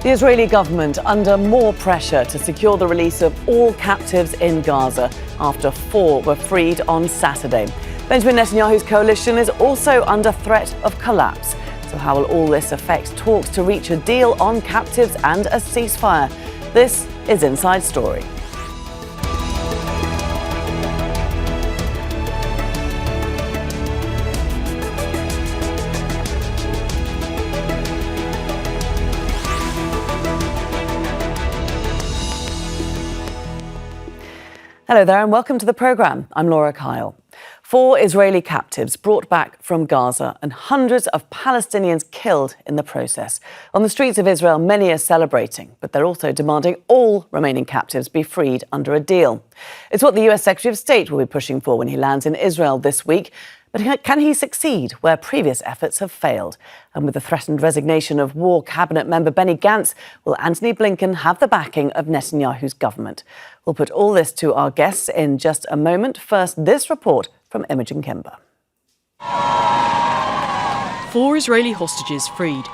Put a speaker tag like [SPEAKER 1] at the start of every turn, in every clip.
[SPEAKER 1] The Israeli government under more pressure to secure the release of all captives in Gaza after 4 were freed on Saturday. Benjamin Netanyahu's coalition is also under threat of collapse. So how will all this affect talks to reach a deal on captives and a ceasefire? This is Inside Story. Hello there and welcome to the programme. I'm Laura Kyle. 4 Israeli captives brought back from Gaza and hundreds of Palestinians killed in the process. On the streets of Israel, many are celebrating, but they're also demanding all remaining captives be freed under a deal. It's what the US Secretary of State will be pushing for when he lands in Israel this week. But can he succeed where previous efforts have failed? And with the threatened resignation of War Cabinet member Benny Gantz, will Antony Blinken have the backing of Netanyahu's government? We'll put all this to our guests in just a moment. First, this report from Imogen Kimber.
[SPEAKER 2] 4 Israeli hostages freed,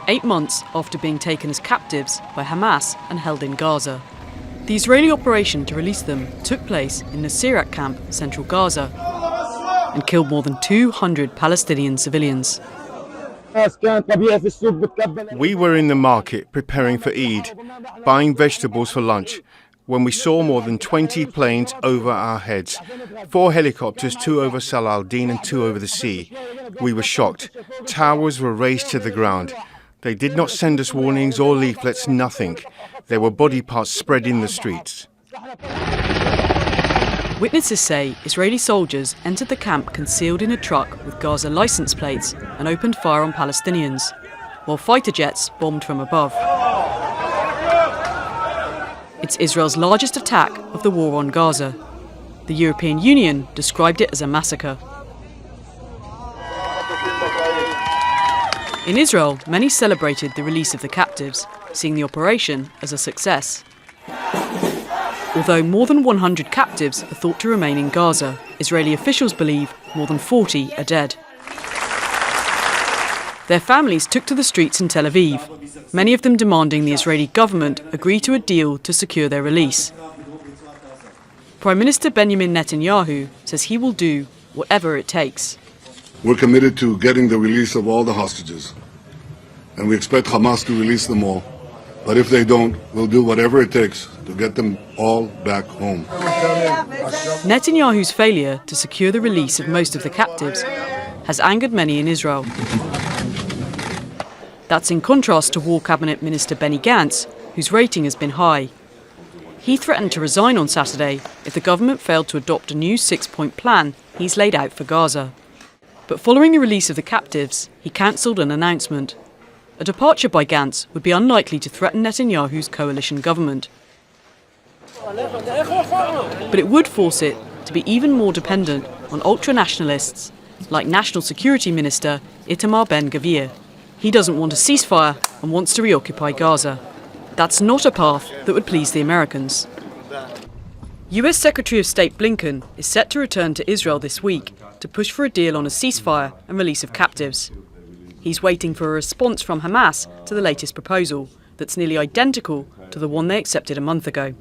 [SPEAKER 2] 8 months after being taken as captives by Hamas and held in Gaza. The Israeli operation to release them took place in Nuseirat camp, central Gaza, and killed more than 200 Palestinian civilians.
[SPEAKER 3] We were in the market preparing for Eid, buying vegetables for lunch, when we saw more than 20 planes over our heads. 4 helicopters, 2 over Salah al-Din and 2 over the sea. We were shocked. Towers were razed to the ground. They did not send us warnings or leaflets, nothing. There were body parts spread in the streets.
[SPEAKER 2] Witnesses say Israeli soldiers entered the camp concealed in a truck with Gaza license plates and opened fire on Palestinians, while fighter jets bombed from above. It's Israel's largest attack of the war on Gaza. The European Union described it as a massacre. In Israel, many celebrated the release of the captives, seeing the operation as a success. Although more than 100 captives are thought to remain in Gaza, Israeli officials believe more than 40 are dead. Their families took to the streets in Tel Aviv, many of them demanding the Israeli government agree to a deal to secure their release. Prime Minister Benjamin Netanyahu says he will do whatever it takes.
[SPEAKER 4] We're committed to getting the release of all the hostages, and we expect Hamas to release them all. But if they don't, we'll do whatever it takes to get them all back home.
[SPEAKER 2] Netanyahu's failure to secure the release of most of the captives has angered many in Israel. That's in contrast to War Cabinet Minister Benny Gantz, whose rating has been high. He threatened to resign on Saturday if the government failed to adopt a new 6-point plan he's laid out for Gaza. But following the release of the captives, he cancelled an announcement. A departure by Gantz would be unlikely to threaten Netanyahu's coalition government. But it would force it to be even more dependent on ultra-nationalists like National Security Minister Itamar Ben-Gvir. He doesn't want a ceasefire and wants to reoccupy Gaza. That's not a path that would please the Americans. US Secretary of State Blinken is set to return to Israel this week to push for a deal on a ceasefire and release of captives. He's waiting for a response from Hamas to the latest proposal that's nearly identical to the one they accepted a month ago.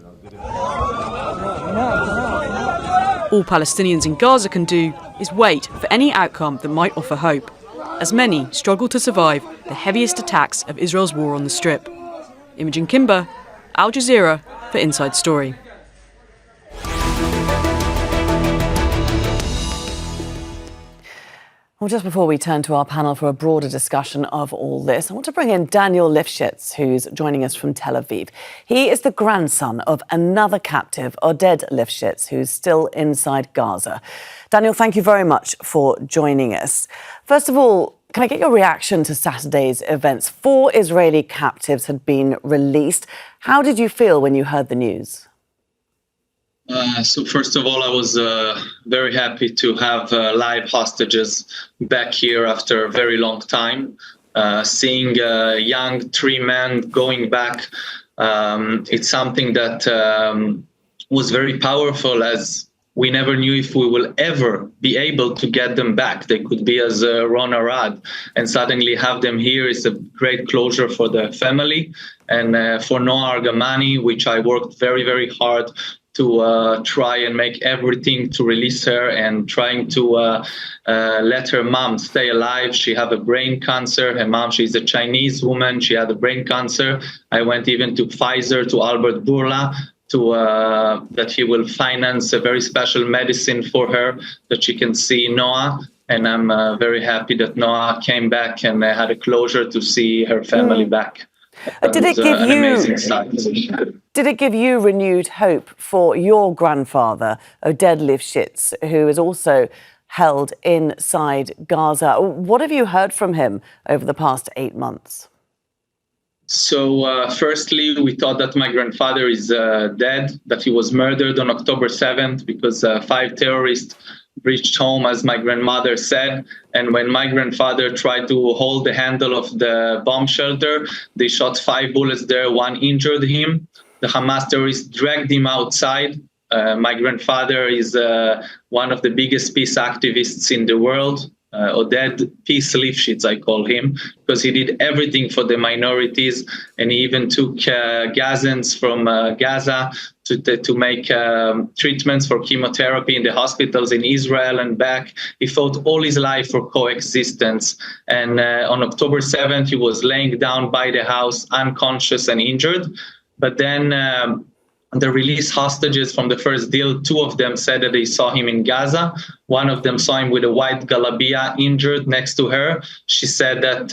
[SPEAKER 2] All Palestinians in Gaza can do is wait for any outcome that might offer hope, as many struggle to survive the heaviest attacks of Israel's war on the Strip. Imogen Kimber, Al Jazeera for Inside Story.
[SPEAKER 1] Well, just before we turn to our panel for a broader discussion of all this, I want to bring in Daniel Lifshitz, who's joining us from Tel Aviv. He is the grandson of another captive, Oded Lifshitz, who's still inside Gaza. Daniel, thank you very much for joining us. First of all, can I get your reaction to Saturday's events? 4 Israeli captives had been released. How did you feel when you heard the news?
[SPEAKER 5] So first of all, I was very happy to have live hostages back here after a very long time. Seeing young 3 men going back, it's something that was very powerful, as we never knew if we will ever be able to get them back. They could be as Ron Arad, and suddenly have them here is a great closure for the family. And for Noah Argamani, which I worked very, very hard to try and make everything to release her, and trying to let her mom stay alive. She had a brain cancer. Her mom, she's a Chinese woman. She had a brain cancer. I went even to Pfizer, to Albert Bourla, to that he will finance a very special medicine for her, that she can see Noah. And I'm very happy that Noah came back and had a closure to see her family back.
[SPEAKER 1] Did it give you renewed hope for your grandfather, Oded Lifshitz, who is also held inside Gaza? What have you heard from him over the past 8 months?
[SPEAKER 5] So firstly, we thought that my grandfather is dead, that he was murdered on October 7th because 5 terrorists reached home, as my grandmother said. And when my grandfather tried to hold the handle of the bomb shelter, they shot 5 bullets there. 1 injured him. The Hamas terrorists dragged him outside. My grandfather is one of the biggest peace activists in the world. Oded Peace Lifshitz, I call him, because he did everything for the minorities, and he even took Gazans from Gaza to make treatments for chemotherapy in the hospitals in Israel and back. He fought all his life for coexistence. And on October 7th, he was laying down by the house, unconscious and injured. But then the released hostages from the first deal, 2 of them said that they saw him in Gaza. One of them saw him with a white galabia injured next to her. She said that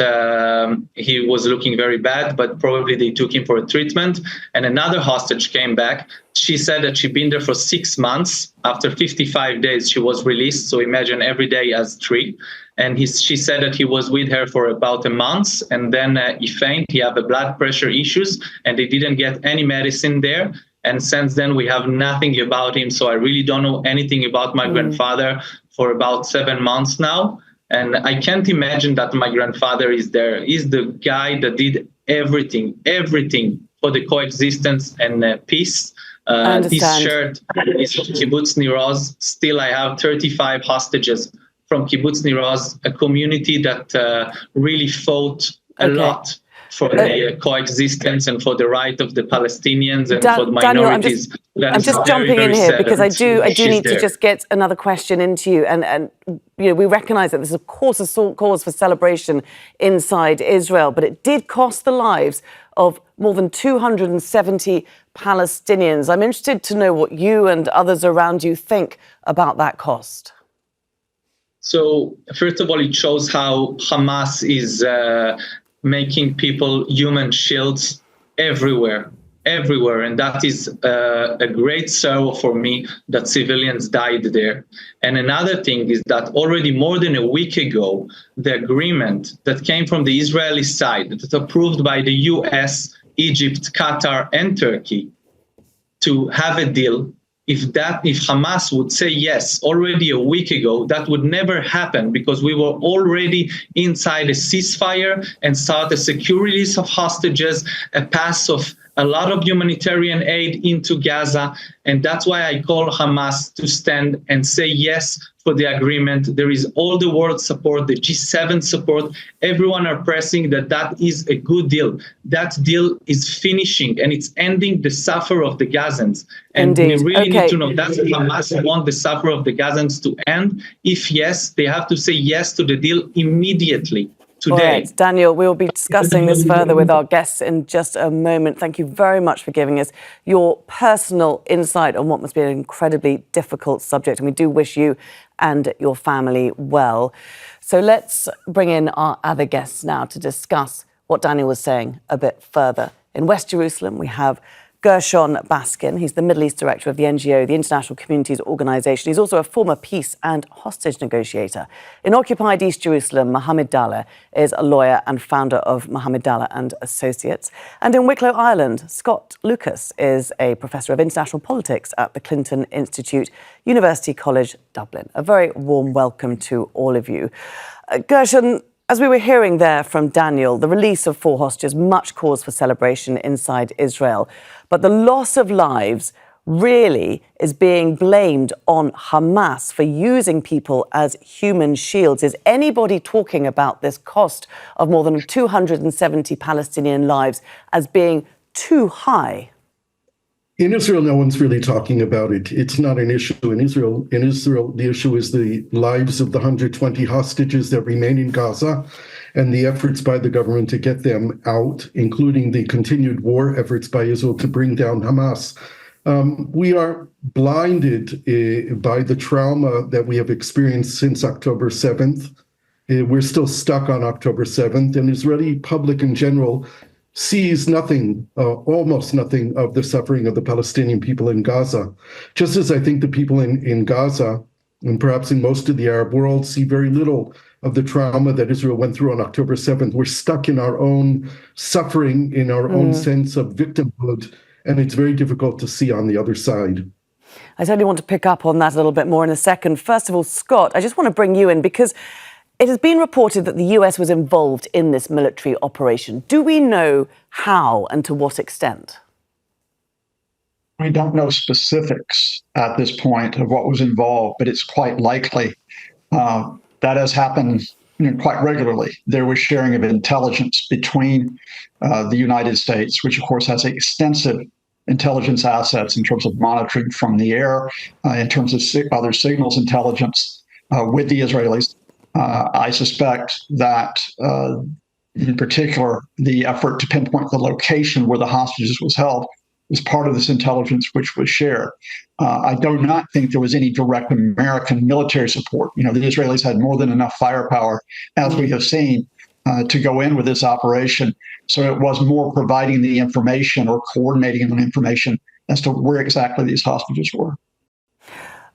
[SPEAKER 5] he was looking very bad, but probably they took him for a treatment. And another hostage came back. She said that she'd been there for 6 months. After 55 days, she was released. So imagine every day as 3. And she said that he was with her for about a month, and then he fainted. He had blood pressure issues, and they didn't get any medicine there. And since then, we have nothing about him. So I really don't know anything about my grandfather for about 7 months now. And I can't imagine that my grandfather is there. He's the guy that did everything for the coexistence and peace. This shirt is from Kibbutz Nir Oz. Still, I have 35 hostages from Kibbutz Nir Oz, a community that really fought a lot for the coexistence and for the right of the Palestinians and for the minorities.
[SPEAKER 1] Daniel, I'm just jumping in here because I do need to just get another question into you. And you know, we recognise that this is, of course, a cause for celebration inside Israel, but it did cost the lives of more than 270 Palestinians. I'm interested to know what you and others around you think about that cost.
[SPEAKER 5] So, first of all, it shows how Hamas is making people human shields everywhere. And that is a great sorrow for me that civilians died there. And another thing is that already more than a week ago, the agreement that came from the Israeli side, that was approved by the US, Egypt, Qatar, and Turkey, to have a deal. If Hamas would say yes already a week ago, that would never happen, because we were already inside a ceasefire and start a secure release of hostages, a pass of a lot of humanitarian aid into Gaza. And that's why I call Hamas to stand and say yes for the agreement. There is all the world support, the G7 support. Everyone are pressing that is a good deal. That deal is finishing and it's ending the suffer of the Gazans. And we really need to know that Hamas want the suffer of the Gazans to end. If yes, they have to say yes to the deal immediately. Today.
[SPEAKER 1] All right, Daniel, we'll be discussing this further with our guests in just a moment. Thank you very much for giving us your personal insight on what must be an incredibly difficult subject. And we do wish you and your family well. So let's bring in our other guests now to discuss what Daniel was saying a bit further. In West Jerusalem, we have Gershon Baskin. He's the Middle East director of the NGO, the International Communities Organization. He's also a former peace and hostage negotiator. In occupied East Jerusalem, Muhammad Dahleh is a lawyer and founder of Muhammad Dahleh and Associates. And in Wicklow Island, Scott Lucas is a professor of international politics at the Clinton Institute, University College, Dublin. A very warm welcome to all of you. Gershon, as we were hearing there from Daniel, the release of 4 hostages, much cause for celebration inside Israel. But the loss of lives really is being blamed on Hamas for using people as human shields. Is anybody talking about this cost of more than 270 Palestinian lives as being too high?
[SPEAKER 6] In Israel, no one's really talking about it. It's not an issue in Israel. In Israel, the issue is the lives of the 120 hostages that remain in Gaza and the efforts by the government to get them out, including the continued war efforts by Israel to bring down Hamas. We are blinded by the trauma that we have experienced since October 7th. We're still stuck on October 7th, and Israeli public in general sees nothing, almost nothing of the suffering of the Palestinian people in Gaza. Just as I think the people in Gaza, and perhaps in most of the Arab world, see very little of the trauma that Israel went through on October 7th. We're stuck in our own suffering, in our own sense of victimhood, and it's very difficult to see on the other side.
[SPEAKER 1] I certainly want to pick up on that a little bit more in a second. First of all, Scott, I just want to bring you in because it has been reported that the US was involved in this military operation. Do we know how and to what extent?
[SPEAKER 7] We don't know specifics at this point of what was involved, but it's quite likely. That has happened quite regularly. There was sharing of intelligence between the United States, which of course has extensive intelligence assets in terms of monitoring from the air, in terms of other signals intelligence with the Israelis. I suspect that, in particular, the effort to pinpoint the location where the hostages was held was part of this intelligence which was shared. I do not think there was any direct American military support. The Israelis had more than enough firepower, as we have seen, to go in with this operation. So it was more providing the information or coordinating the information as to where exactly these hostages were.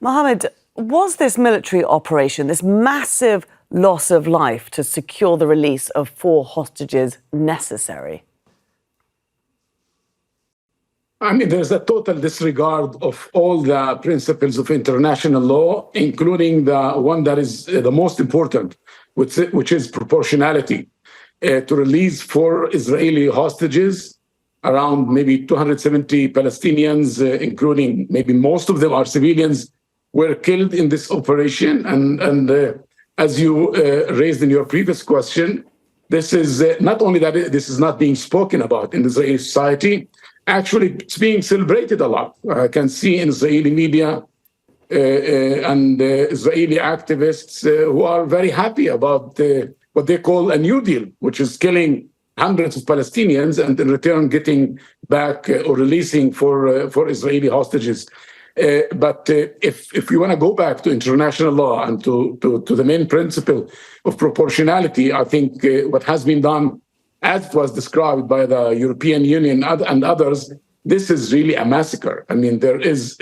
[SPEAKER 1] Mohammed, was this military operation, this massive loss of life to secure the release of 4 hostages, necessary?
[SPEAKER 8] I mean, there's a total disregard of all the principles of international law, including the one that is the most important, which is proportionality. To release 4 Israeli hostages, around maybe 270 Palestinians, including maybe most of them are civilians, were killed in this operation. And as you raised in your previous question, this is not only that this is not being spoken about in the Israeli society, actually it's being celebrated a lot. I can see in Israeli media and Israeli activists who are very happy about what they call a New Deal, which is killing hundreds of Palestinians and in return getting back or releasing for Israeli hostages. But if you want to go back to international law and to the main principle of proportionality, I think what has been done, as it was described by the European Union and others, this is really a massacre. I mean, there is,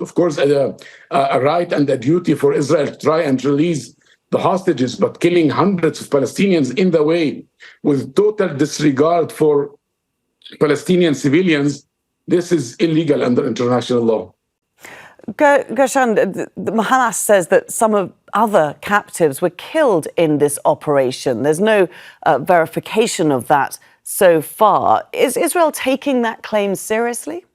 [SPEAKER 8] of course, a right and a duty for Israel to try and release the hostages, but killing hundreds of Palestinians in the way with total disregard for Palestinian civilians, this is illegal under international law.
[SPEAKER 1] Gershon, Hamas says that some of other captives were killed in this operation. There's no verification of that so far. Is Israel taking that claim seriously?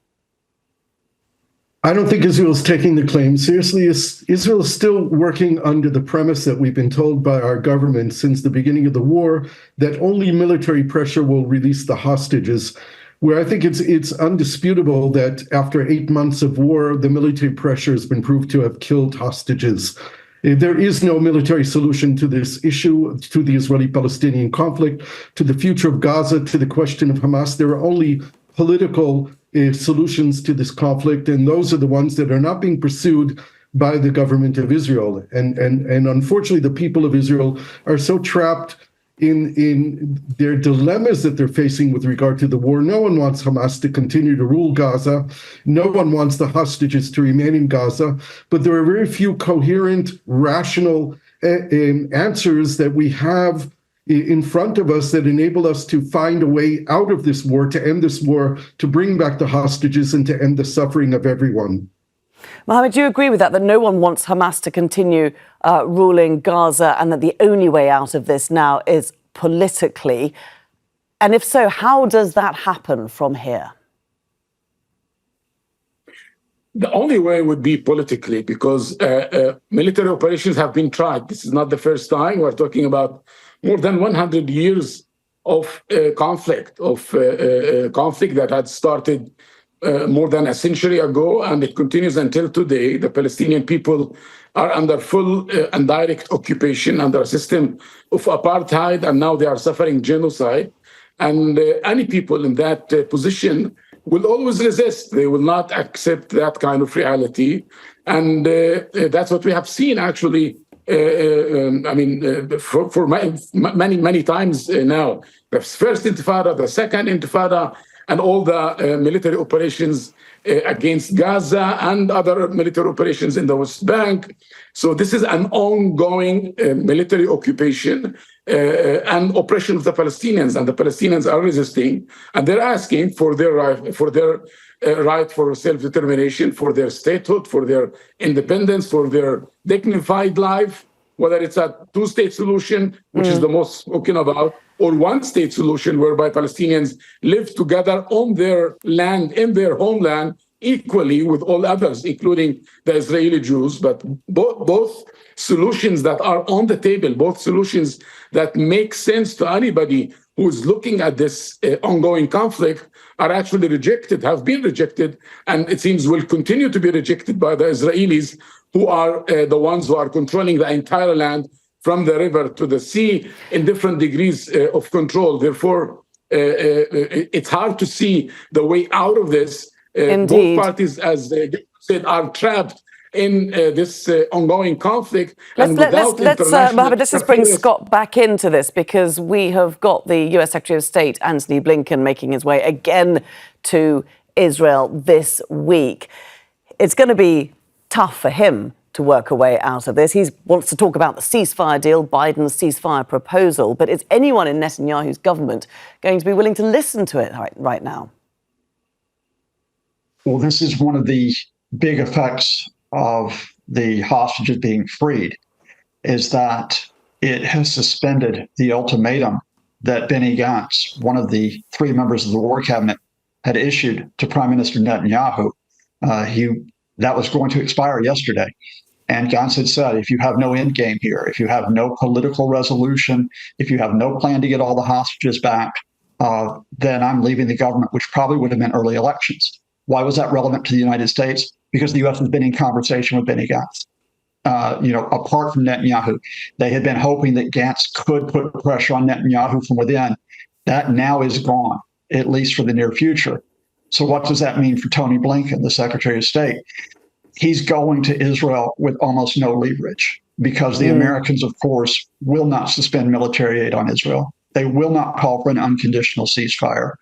[SPEAKER 6] I don't think Israel's taking the claim seriously. Israel is still working under the premise that we've been told by our government since the beginning of the war that only military pressure will release the hostages, where I think it's undisputable that after 8 months of war, the military pressure has been proved to have killed hostages. There is no military solution to this issue, to the Israeli-Palestinian conflict, to the future of Gaza, to the question of Hamas. There are only political solutions to this conflict, and those are the ones that are not being pursued by the government of Israel. And unfortunately, the people of Israel are so trapped in their dilemmas that they're facing with regard to the war. No one wants Hamas to continue to rule Gaza. No one wants the hostages to remain in Gaza. But there are very few coherent, rational answers that we have in front of us that enable us to find a way out of this war, to end this war, to bring back the hostages and to end the suffering of everyone.
[SPEAKER 1] Mohammed, do you agree with that no one wants Hamas to continue ruling Gaza and that the only way out of this now is politically? And if so, how does that happen from here?
[SPEAKER 8] The only way would be politically, because military operations have been tried. This is not the first time. We're talking about more than 100 years of conflict that had started more than a century ago, and it continues until today. The Palestinian people are under full and direct occupation, under a system of apartheid, and now they are suffering genocide. And any people in that position will always resist. They will not accept that kind of reality. And that's what we have seen, actually, for many times now. The first intifada, the second intifada, and all the military operations against Gaza and other military operations in the West Bank. So this is an ongoing military occupation and oppression of the Palestinians, and the Palestinians are resisting, and they're asking for their right for self-determination, for their statehood, for their independence, for their dignified life, whether it's a two-state solution, which is the most spoken about, or one-state solution whereby Palestinians live together on their land, in their homeland, equally with all others, including the Israeli Jews. But both solutions that are on the table, both solutions that make sense to anybody who is looking at this ongoing conflict, are actually rejected, have been rejected, and it seems will continue to be rejected by the Israelis, who are the ones who are controlling the entire land from the river to the sea in different degrees of control. Therefore, it's hard to see the way out of this.
[SPEAKER 1] Indeed.
[SPEAKER 8] Both parties, as said, are trapped in this ongoing conflict.
[SPEAKER 1] Let's just bring Scott back into this, because we have got the US Secretary of State, Antony Blinken, making his way again to Israel this week. It's going to be tough for him to work a way out of this. He wants to talk about the ceasefire deal, Biden's ceasefire proposal, but is anyone in Netanyahu's government going to be willing to listen to it right now?
[SPEAKER 7] Well, this is one of the big effects of the hostages being freed, is that it has suspended the ultimatum that Benny Gantz, one of the three members of the war cabinet, had issued to Prime Minister Netanyahu. That was going to expire yesterday. And Gantz had said, if you have no end game here, if you have no political resolution, if you have no plan to get all the hostages back, then I'm leaving the government, which probably would have meant early elections. Why was that relevant to the United States? Because the U.S. has been in conversation with Benny Gantz. Apart from Netanyahu, they had been hoping that Gantz could put pressure on Netanyahu from within. That now is gone, at least for the near future. So what does that mean for Tony Blinken, the Secretary of State? He's going to Israel with almost no leverage, because the Americans, of course, will not suspend military aid on Israel. They will not call for an unconditional ceasefire.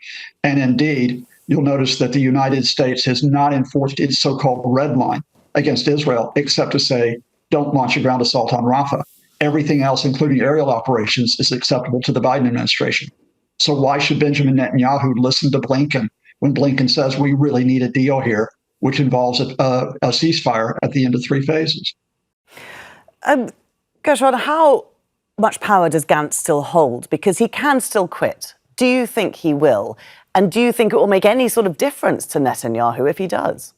[SPEAKER 7] And indeed, you'll notice that the United States has not enforced its so-called red line against Israel, except to say, don't launch a ground assault on Rafah. Everything else, including aerial operations, is acceptable to the Biden administration. So why should Benjamin Netanyahu listen to Blinken when Blinken says we really need a deal here, which involves a ceasefire at the end of 3 phases?
[SPEAKER 1] Gershon, how much power does Gantz still hold? Because he can still quit. Do you think he will? And do you think it will make any sort of difference to Netanyahu if he does?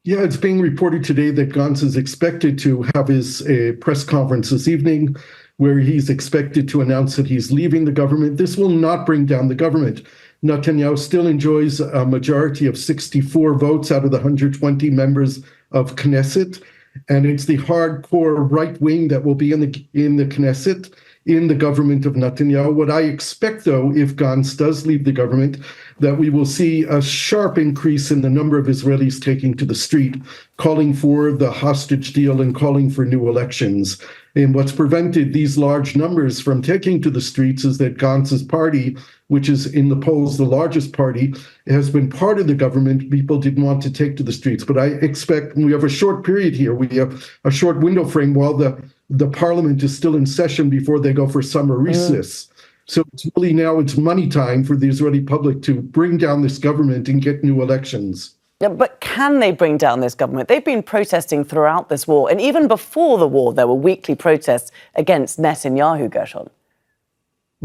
[SPEAKER 6] Yeah, it's being reported today that Gantz is expected to have his press conference this evening, where he's expected to announce that he's leaving the government. This will not bring down the government. Netanyahu still enjoys a majority of 64 votes out of the 120 members of Knesset, and it's the hardcore right wing that will be in the Knesset, in the government of Netanyahu. What I expect, though, if Gantz does leave the government, that we will see a sharp increase in the number of Israelis taking to the street, calling for the hostage deal and calling for new elections. And what's prevented these large numbers from taking to the streets is that Gantz's party, which is in the polls the largest party, has been part of the government. People didn't want to take to the streets. But I expect we have a short period here. We have a short window frame while the parliament is still in session before they go for summer recess. So it's really now it's money time for the Israeli public to bring down this government and get new elections.
[SPEAKER 1] Yeah, but can they bring down this government? They've been protesting throughout this war. And even before the war, there were weekly protests against Netanyahu, Gershon.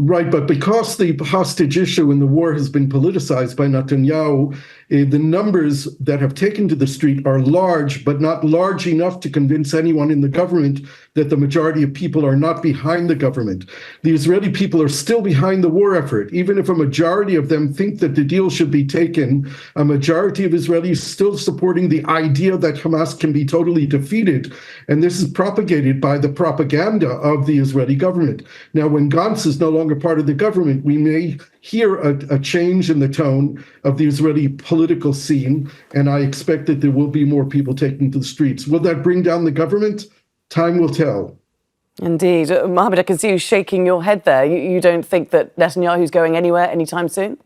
[SPEAKER 6] Right, but because the hostage issue in the war has been politicized by Netanyahu, the numbers that have taken to the street are large, but not large enough to convince anyone in the government that the majority of people are not behind the government. The Israeli people are still behind the war effort. Even if a majority of them think that the deal should be taken, a majority of Israelis still supporting the idea that Hamas can be totally defeated. And this is propagated by the propaganda of the Israeli government. Now, when Gantz is no longer part of the government, we may hear a change in the tone of the Israeli political scene, and I expect that there will be more people taking to the streets. Will that bring down the government? Time will tell.
[SPEAKER 1] Indeed. Mohammed, I can see you shaking your head there. You don't think that Netanyahu's going anywhere anytime soon?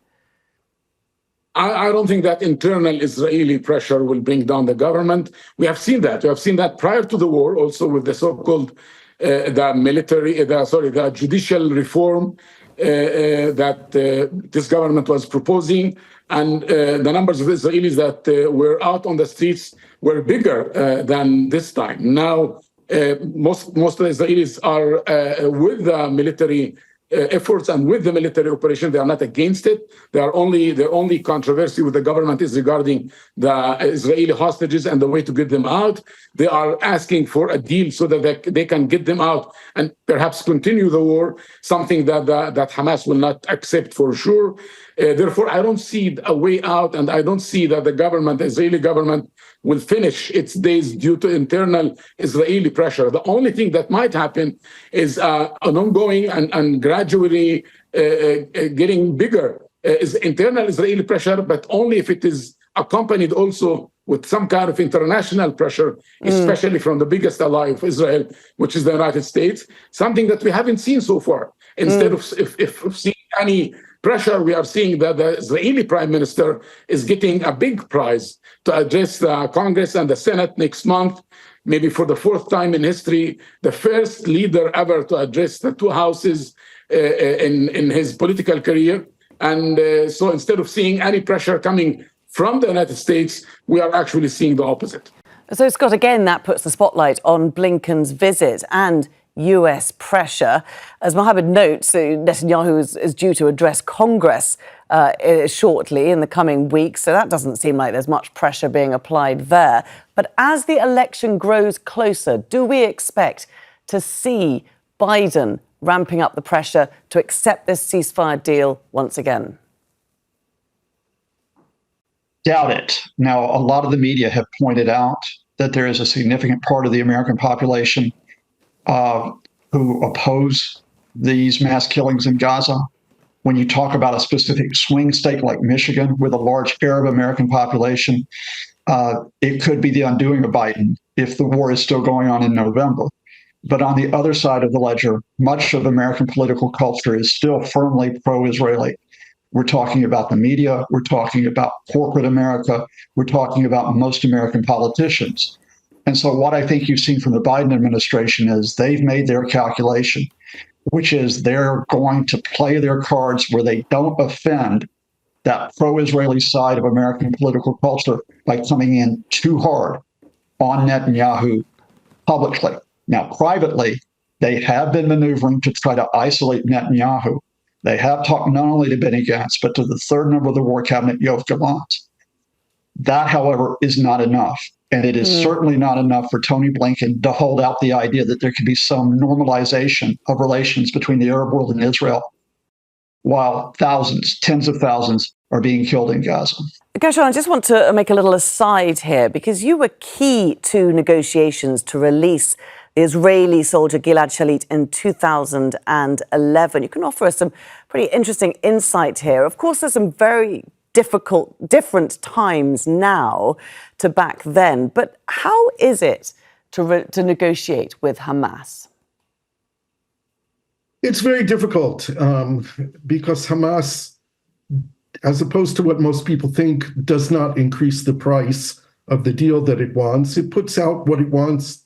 [SPEAKER 8] I don't think that internal Israeli pressure will bring down the government. We have seen that. We have seen that prior to the war, also with the so-called the judicial reform that this government was proposing, and the numbers of Israelis that were out on the streets were bigger than this time. Now, most of the Israelis are with the military efforts and with the military operation. They are not against it. The only controversy with the government is regarding the Israeli hostages and the way to get them out. They are asking for a deal so that they can get them out and perhaps continue the war, something that Hamas will not accept for sure. Therefore, I don't see a way out, and I don't see that the Israeli government will finish its days due to internal Israeli pressure. The only thing that might happen is an ongoing and gradually getting bigger is internal Israeli pressure, but only if it is accompanied also with some kind of international pressure, especially from the biggest ally of Israel, which is the United States, something that we haven't seen so far. Instead of seeing any pressure, we are seeing that the Israeli prime minister is getting a big prize to address the Congress and the Senate next month, maybe for the fourth time in history, the first leader ever to address the two houses in his political career. And so instead of seeing any pressure coming from the United States, we are actually seeing the opposite.
[SPEAKER 1] So, Scott, again, that puts the spotlight on Blinken's visit and US pressure. As Mohammed notes, Netanyahu is due to address Congress shortly in the coming weeks, so that doesn't seem like there's much pressure being applied there. But as the election grows closer, do we expect to see Biden ramping up the pressure to accept this ceasefire deal once again?
[SPEAKER 7] Doubt it. Now, a lot of the media have pointed out that there is a significant part of the American population who oppose these mass killings in Gaza. When you talk about a specific swing state like Michigan with a large Arab American population, it could be the undoing of Biden if the war is still going on in November. But on the other side of the ledger, much of American political culture is still firmly pro-Israeli. We're talking about the media, we're talking about corporate America, we're talking about most American politicians. And so what I think you've seen from the Biden administration is they've made their calculation, which is they're going to play their cards where they don't offend that pro-Israeli side of American political culture by coming in too hard on Netanyahu publicly. Now, privately, they have been maneuvering to try to isolate Netanyahu. They have talked not only to Benny Gantz, but to the third member of the war cabinet, Yoav Gallant. That, however, is not enough. And it is certainly not enough for Tony Blinken to hold out the idea that there could be some normalization of relations between the Arab world and Israel, while thousands, tens of thousands, are being killed in Gaza.
[SPEAKER 1] Gershon, I just want to make a little aside here, because you were key to negotiations to release the Israeli soldier Gilad Shalit in 2011. You can offer us some pretty interesting insight here. Of course, there's some very different times now to back then. But how is it to negotiate with Hamas?
[SPEAKER 6] It's very difficult because Hamas, as opposed to what most people think, does not increase the price of the deal that it wants. It puts out what it wants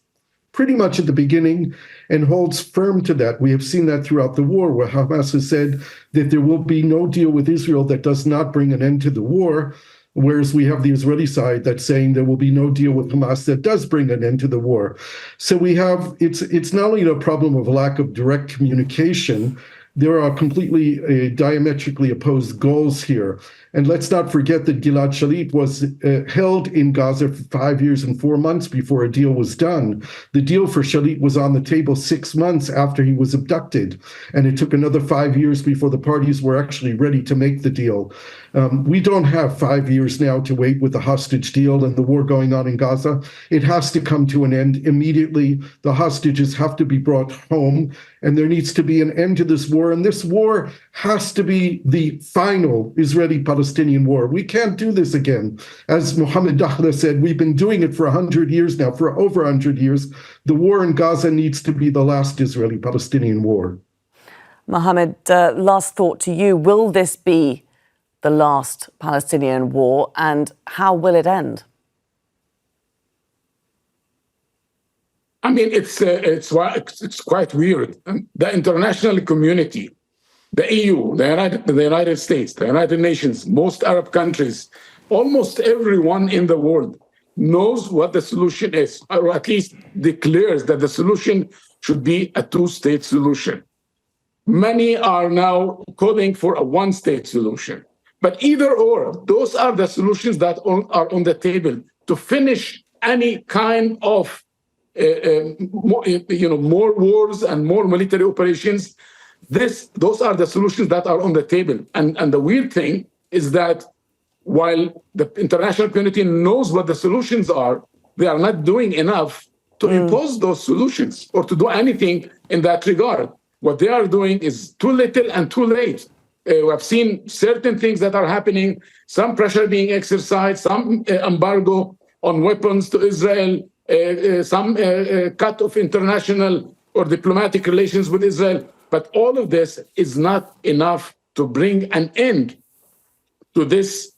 [SPEAKER 6] pretty much at the beginning and holds firm to that. We have seen that throughout the war, where Hamas has said that there will be no deal with Israel that does not bring an end to the war, whereas we have the Israeli side that's saying there will be no deal with Hamas that does bring an end to the war. So we have, it's not only a problem of lack of direct communication, there are completely diametrically opposed goals here. And let's not forget that Gilad Shalit was held in Gaza for 5 years and 4 months before a deal was done. The deal for Shalit was on the table 6 months after he was abducted. And it took another 5 years before the parties were actually ready to make the deal. We don't have 5 years now to wait with the hostage deal and the war going on in Gaza. It has to come to an end immediately. The hostages have to be brought home, and there needs to be an end to this war. And this war has to be the final Israeli-Palestinian war. We can't do this again. As Mohammad Dahleh said, we've been doing it for 100 years now, for over 100 years. The war in Gaza needs to be the last Israeli-Palestinian war.
[SPEAKER 1] Mohammed, last thought to you. Will this be the last Palestinian war, and how will it end?
[SPEAKER 8] I mean, it's quite weird. The international community, the EU, the United States, the United Nations, most Arab countries, almost everyone in the world knows what the solution is, or at least declares that the solution should be a two-state solution. Many are now calling for a one-state solution. But either or, those are the solutions that are on the table to finish any kind of more wars and more military operations. Those are the solutions that are on the table. And the weird thing is that while the international community knows what the solutions are, they are not doing enough to impose those solutions or to do anything in that regard. What they are doing is too little and too late. We have seen certain things that are happening, some pressure being exercised, some embargo on weapons to Israel, some cut of international or diplomatic relations with Israel. But all of this is not enough to bring an end to this,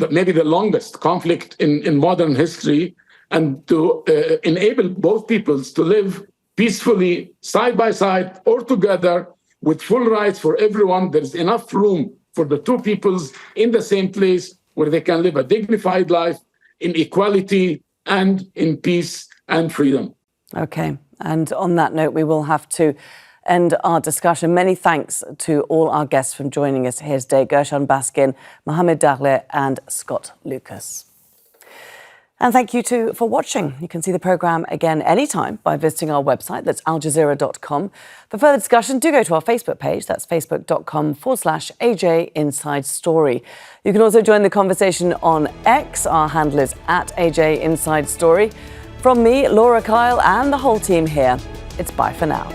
[SPEAKER 8] maybe the longest conflict in modern history, and to enable both peoples to live peacefully, side by side or together, with full rights for everyone. There's enough room for the two peoples in the same place where they can live a dignified life in equality and in peace and freedom.
[SPEAKER 1] Okay. And on that note, we will have to end our discussion. Many thanks to all our guests for joining us here today: Gershon Baskin, Mohammad Dahleh and Scott Lucas. And thank you too for watching. You can see the programme again anytime by visiting our website, that's aljazeera.com. For further discussion, do go to our Facebook page, that's facebook.com/AJ Inside Story. You can also join the conversation on X. Our handle is @AJ Inside Story. From me, Laura Kyle, and the whole team here, it's bye for now.